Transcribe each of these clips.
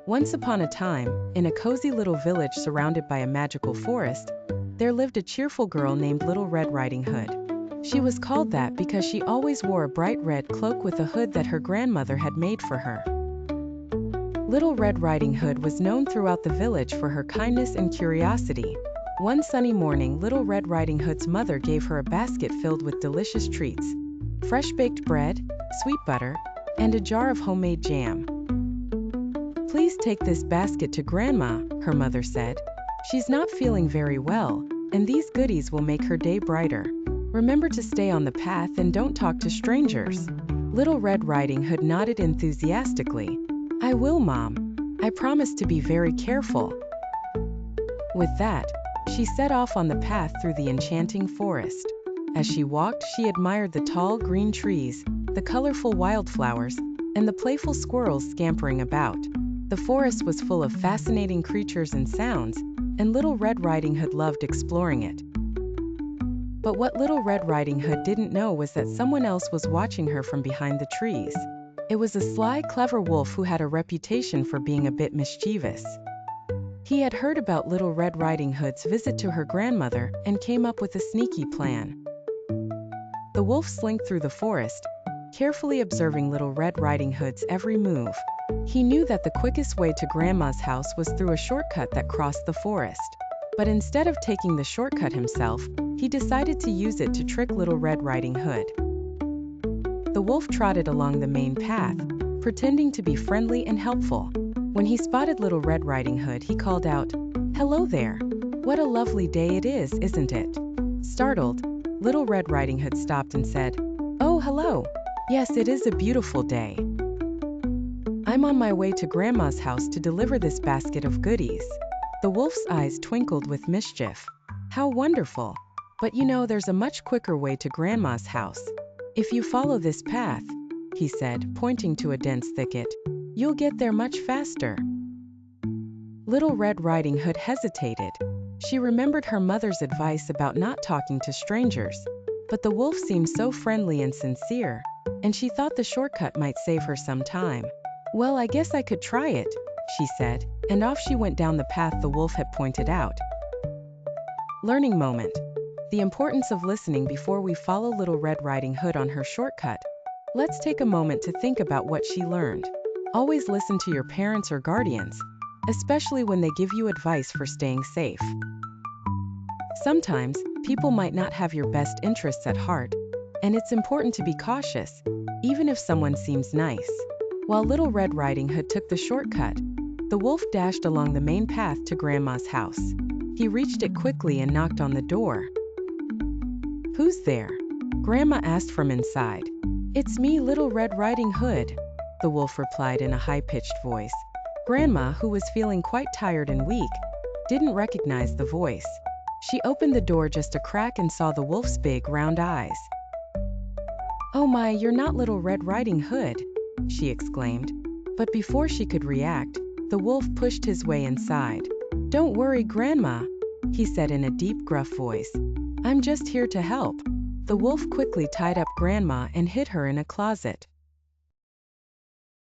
Once upon a time, in a cozy little village surrounded by a magical forest, there lived a cheerful girl named Little Red Riding Hood. She was called that because she always wore a bright red cloak with a hood that her grandmother had made for her. Little Red Riding Hood was known throughout the village for her kindness and curiosity. One sunny morning, Little Red Riding Hood's mother gave her a basket filled with delicious treats: fresh baked bread, sweet butter, and a jar of homemade jam. "Please take this basket to Grandma," her mother said. "She's not feeling very well, and these goodies will make her day brighter. Remember to stay on the path and don't talk to strangers." Little Red Riding Hood nodded enthusiastically. "I will, Mom. I promise to be very careful." With that, she set off on the path through the enchanting forest. As she walked, she admired the tall green trees, the colorful wildflowers, and the playful squirrels scampering about. The forest was full of fascinating creatures and sounds, and Little Red Riding Hood loved exploring it. But what Little Red Riding Hood didn't know was that someone else was watching her from behind the trees. It was a sly, clever wolf who had a reputation for being a bit mischievous. He had heard about Little Red Riding Hood's visit to her grandmother and came up with a sneaky plan. The wolf slinked through the forest, carefully observing Little Red Riding Hood's every move. He knew that the quickest way to Grandma's house was through a shortcut that crossed the forest. But instead of taking the shortcut himself, he decided to use it to trick Little Red Riding Hood. The wolf trotted along the main path, pretending to be friendly and helpful. When he spotted Little Red Riding Hood, he called out, "Hello there! What a lovely day it is, isn't it?" Startled, Little Red Riding Hood stopped and said, "Oh, hello! Yes, it is a beautiful day. I'm on my way to Grandma's house to deliver this basket of goodies." The wolf's eyes twinkled with mischief. "How wonderful! But you know, there's a much quicker way to Grandma's house. If you follow this path," he said, pointing to a dense thicket, "you'll get there much faster." Little Red Riding Hood hesitated. She remembered her mother's advice about not talking to strangers, but the wolf seemed so friendly and sincere, and she thought the shortcut might save her some time. "Well, I guess I could try it," she said, and off she went down the path the wolf had pointed out. Learning moment: the importance of listening before we follow Little Red Riding Hood on her shortcut. Let's take a moment to think about what she learned. Always listen to your parents or guardians, especially when they give you advice for staying safe. Sometimes, people might not have your best interests at heart, and it's important to be cautious, even if someone seems nice. While Little Red Riding Hood took the shortcut, the wolf dashed along the main path to Grandma's house. He reached it quickly and knocked on the door. "Who's there?" Grandma asked from inside. "It's me, Little Red Riding Hood," the wolf replied in a high-pitched voice. Grandma, who was feeling quite tired and weak, didn't recognize the voice. She opened the door just a crack and saw the wolf's big, round eyes. "Oh my, you're not Little Red Riding Hood," she exclaimed. But before she could react, the wolf pushed his way inside. "Don't worry, Grandma," he said in a deep, gruff voice. "I'm just here to help." The wolf quickly tied up Grandma and hid her in a closet.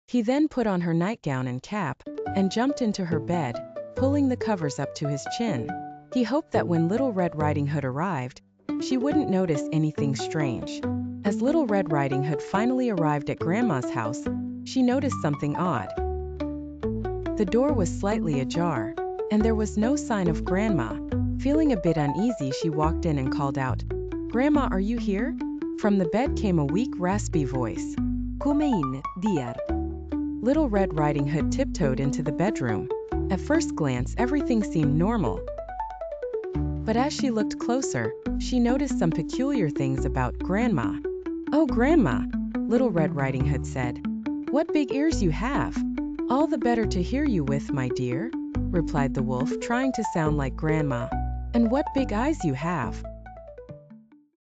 He then put on her nightgown and cap, and jumped into her bed, pulling the covers up to his chin. He hoped that when Little Red Riding Hood arrived, she wouldn't notice anything strange. As Little Red Riding Hood finally arrived at Grandma's house, she noticed something odd. The door was slightly ajar, and there was no sign of Grandma. Feeling a bit uneasy, she walked in and called out, "Grandma, are you here?" From the bed came a weak, raspy voice. "Come in, dear." Little Red Riding Hood tiptoed into the bedroom. At first glance, everything seemed normal. But as she looked closer, she noticed some peculiar things about Grandma. "Oh, Grandma," Little Red Riding Hood said. "What big ears you have." "All the better to hear you with, my dear," replied the wolf, trying to sound like Grandma. "And what big eyes you have."